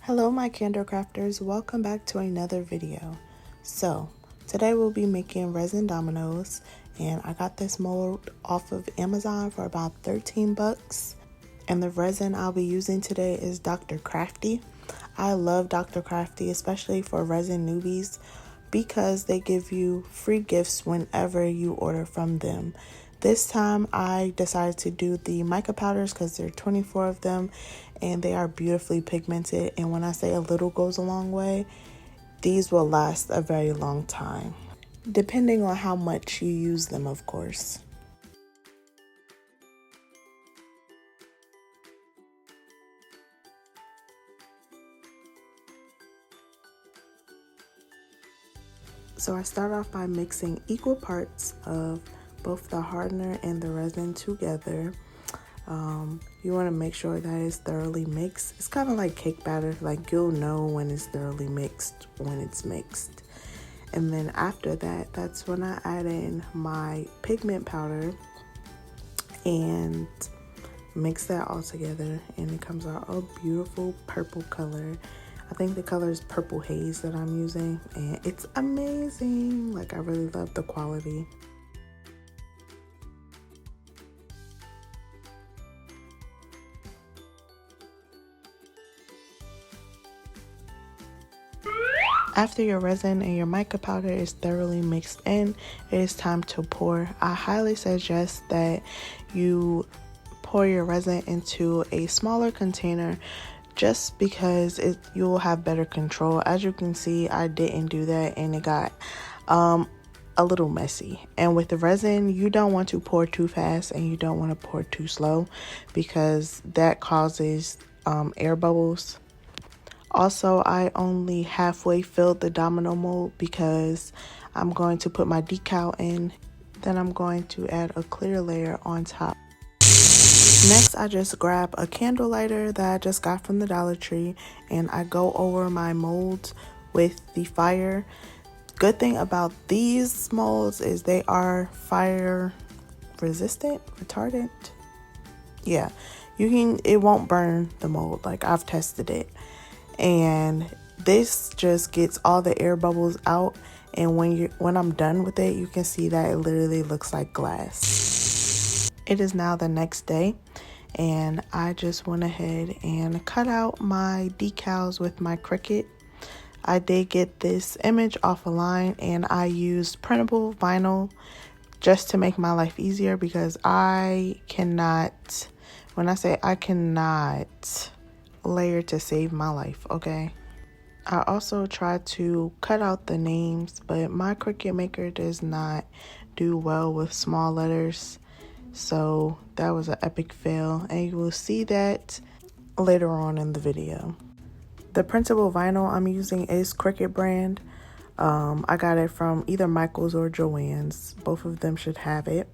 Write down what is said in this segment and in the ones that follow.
Hello my Kandor crafters, welcome back to another video. So today we'll be making resin dominoes, and I got this mold off of Amazon for about 13 bucks. And the resin I'll be using today is Dr. Crafty. I love Dr. Crafty, especially for resin newbies, because they give you free gifts whenever you order from them. This time I decided to do the mica powders because there are 24 of them and they are beautifully pigmented. And when I say a little goes a long way, these will last a very long time, depending on how much you use them, of course. So I start off by mixing equal parts of both the hardener and the resin together. You want to make sure that it's thoroughly mixed. It's kind of like cake batter, like you'll know when it's thoroughly mixed when it's mixed. And then after that, that's when I add in my pigment powder and mix that all together, and it comes out a beautiful purple color. I think the color is Purple Haze that I'm using, and it's amazing. Like, I really love the quality. After your resin and your mica powder is thoroughly mixed in, it is time to pour. I highly suggest that you pour your resin into a smaller container, just because you will have better control. As you can see, I didn't do that and it got a little messy. And with the resin, you don't want to pour too fast and you don't want to pour too slow, because that causes air bubbles. Also, I only halfway filled the domino mold because I'm going to put my decal in. Then I'm going to add a clear layer on top. Next, I just grab a candle lighter that I just got from the Dollar Tree, and I go over my molds with the fire. Good thing about these molds is they are fire resistant, retardant. Yeah, it won't burn the mold. Like, I've tested it. And this just gets all the air bubbles out, and when I'm done with it, you can see that it literally looks like glass. It is now the next day, and I just went ahead and cut out my decals with my Cricut. I did get this image off a line, and I used printable vinyl just to make my life easier, because I cannot, when I say I cannot layer to save my life, okay? I also tried to cut out the names, but my Cricut Maker does not do well with small letters, so that was an epic fail, and you will see that later on in the video. The printable vinyl I'm using is Cricut brand. I got it from either Michael's or Joann's. Both of them should have it.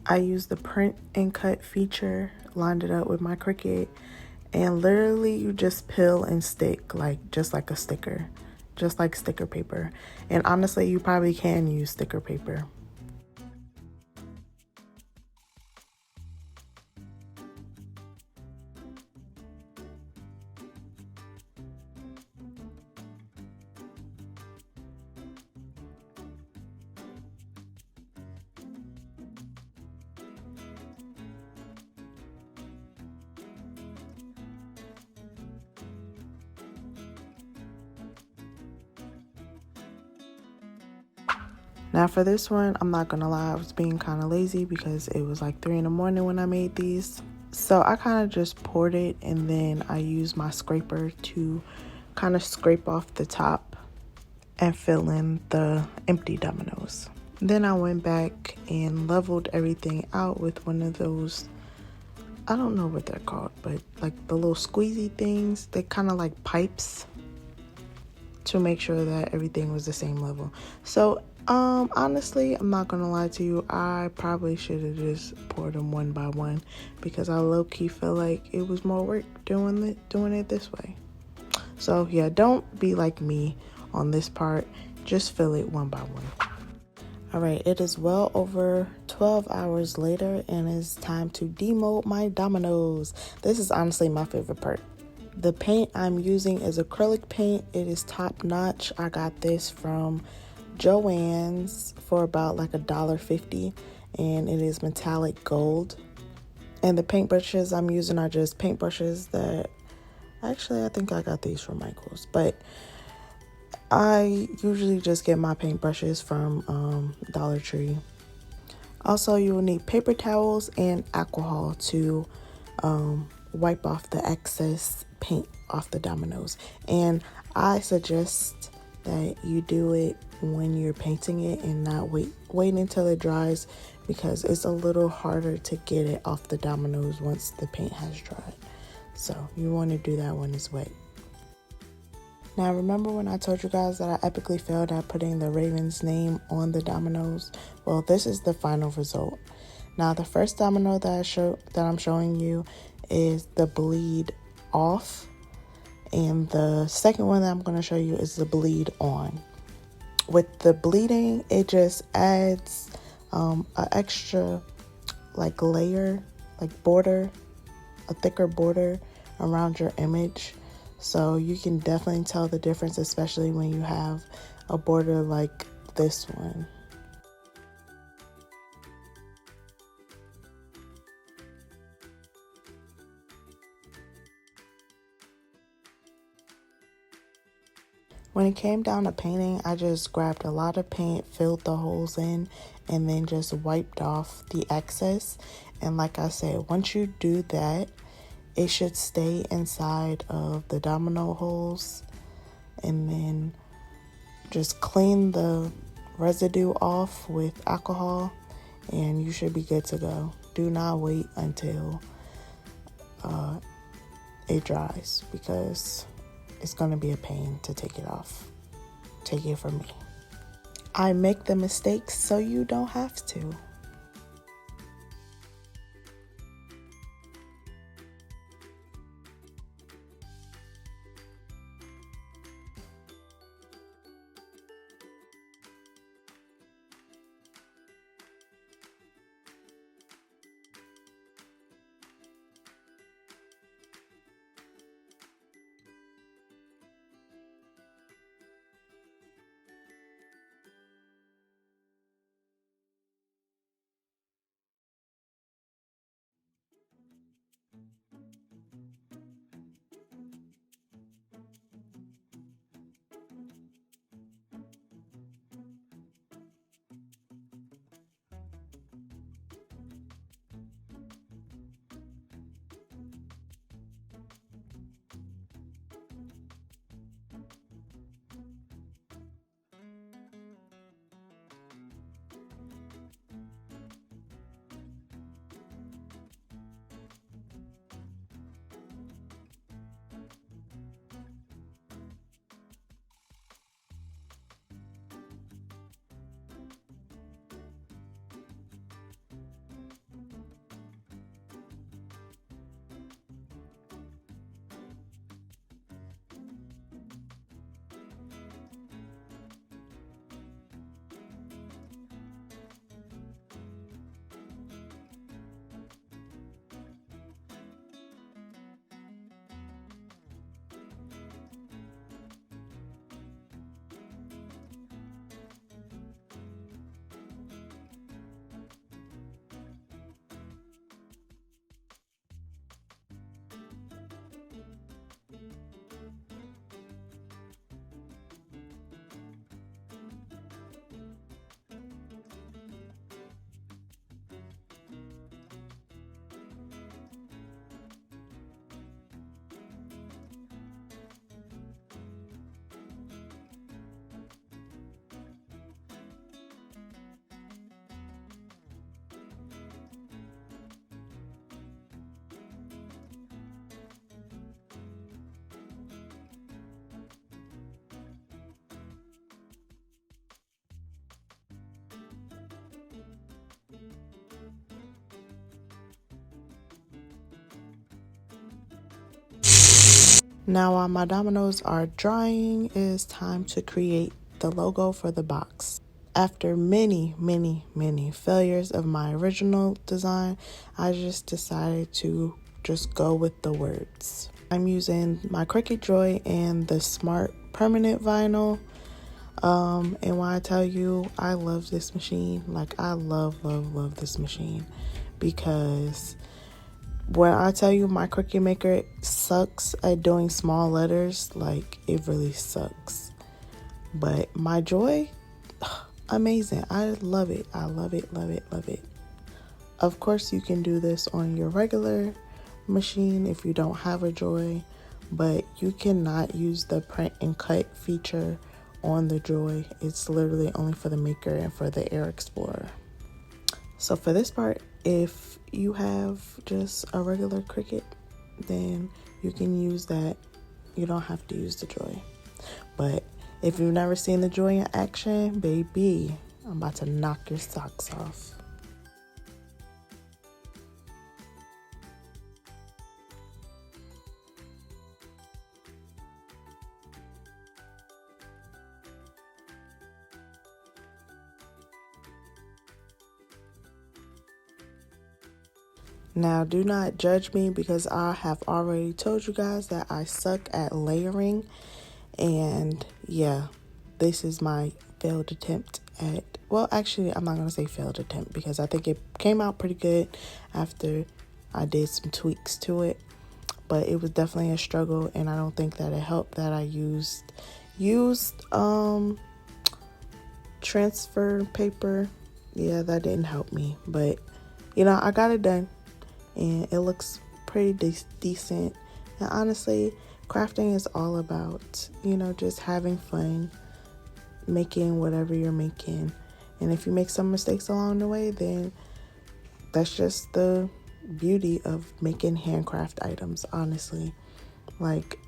I used the print and cut feature, lined it up with my Cricut, and literally you just peel and stick, just like a sticker, just like sticker paper. And honestly, you probably can use sticker paper. Now for this one, I'm not gonna lie, I was being kind of lazy because it was like 3 in the morning when I made these. So I kind of just poured it, and then I used my scraper to kind of scrape off the top and fill in the empty dominoes. Then I went back and leveled everything out with one of those, I don't know what they're called, but like the little squeezy things. They kind of like pipes, to make sure that everything was the same level. So honestly, I'm not gonna lie to you, I probably should have just poured them one by one, because I low-key feel like it was more work doing it this way. So yeah, don't be like me on this part, just fill it one by one. All right, it is well over 12 hours later, and it's time to demold my dominoes. This is honestly my favorite part. The paint I'm using is acrylic paint. It is top notch. I got this from Joann's for about like $1.50, and it is metallic gold. And the paintbrushes I'm using are just paintbrushes that, actually I think I got these from Michael's, but I usually just get my paintbrushes from Dollar Tree. Also, you will need paper towels and alcohol to wipe off the excess paint off the dominoes. And I suggest that you do it when you're painting it and not wait until it dries, because it's a little harder to get it off the dominoes once the paint has dried. So you want to do that when it's wet. Now, remember when I told you guys that I epically failed at putting the Raven's name on the dominoes? Well, this is the final result. Now, the first domino that I'm showing you is the bleed off, and the second one that I'm going to show you is the bleed on. With the bleeding, it just adds an extra like layer, like border, a thicker border around your image. So you can definitely tell the difference, especially when you have a border like this one. When it came down to painting, I just grabbed a lot of paint, filled the holes in, and then just wiped off the excess. And like I said, once you do that, it should stay inside of the domino holes, and then just clean the residue off with alcohol and you should be good to go. Do not wait until it dries, because it's going to be a pain to take it off. Take it from me. I make the mistakes so you don't have to. Now while my dominoes are drying, it is time to create the logo for the box. After many failures of my original design, I just decided to just go with the words. I'm using my Cricut Joy and the Smart Permanent Vinyl. And when I tell you, I love this machine. Like, I love this machine, because when I tell you my Cricut Maker sucks at doing small letters, like, it really sucks. But my Joy, amazing. I love it. I love it, love it, love it. Of course, you can do this on your regular machine if you don't have a Joy, but you cannot use the print and cut feature on the Joy. It's literally only for the Maker and for the Air Explorer. So for this part, if you have just a regular Cricut, then you can use that. You don't have to use the Joy. But if you've never seen the Joy in action, baby, I'm about to knock your socks off. Now, do not judge me, because I have already told you guys that I suck at layering. And yeah, this is my failed attempt at, well, actually, I'm not going to say failed attempt, because I think it came out pretty good after I did some tweaks to it. But it was definitely a struggle, and I don't think that it helped that I used transfer paper. Yeah, that didn't help me. But, you know, I got it done. And it looks pretty decent. And honestly, crafting is all about, you know, just having fun, making whatever you're making. And if you make some mistakes along the way, then that's just the beauty of making handcraft items, honestly. Like,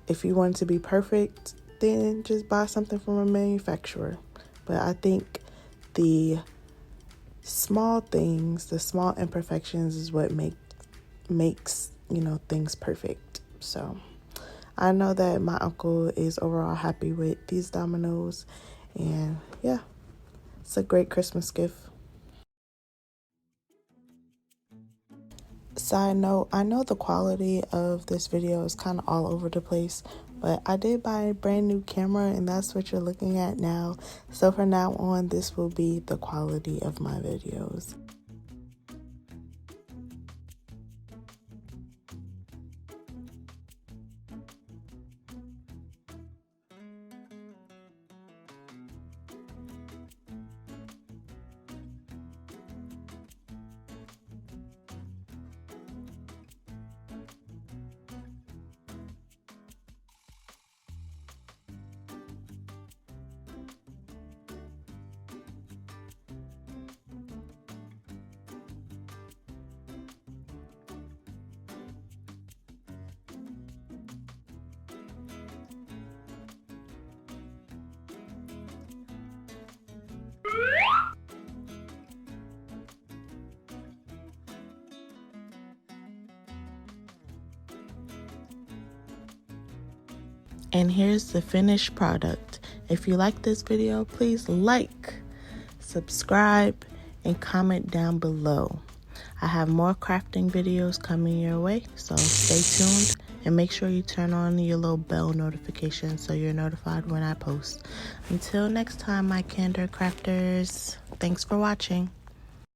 if you want it to be perfect, then just buy something from a manufacturer. But I think the small things, the small imperfections is what makes, you know, things perfect. So I know that my uncle is overall happy with these dominoes, and yeah, it's a great Christmas gift. Side note, I know the quality of this video is kind of all over the place, but I did buy a brand new camera, and that's what you're looking at now. So from now on, this will be the quality of my videos. And here's the finished product. If you like this video, please like, subscribe, and comment down below. I have more crafting videos coming your way, so stay tuned and make sure you turn on your little bell notification so you're notified when I post. Until next time, my Kandor crafters, thanks for watching.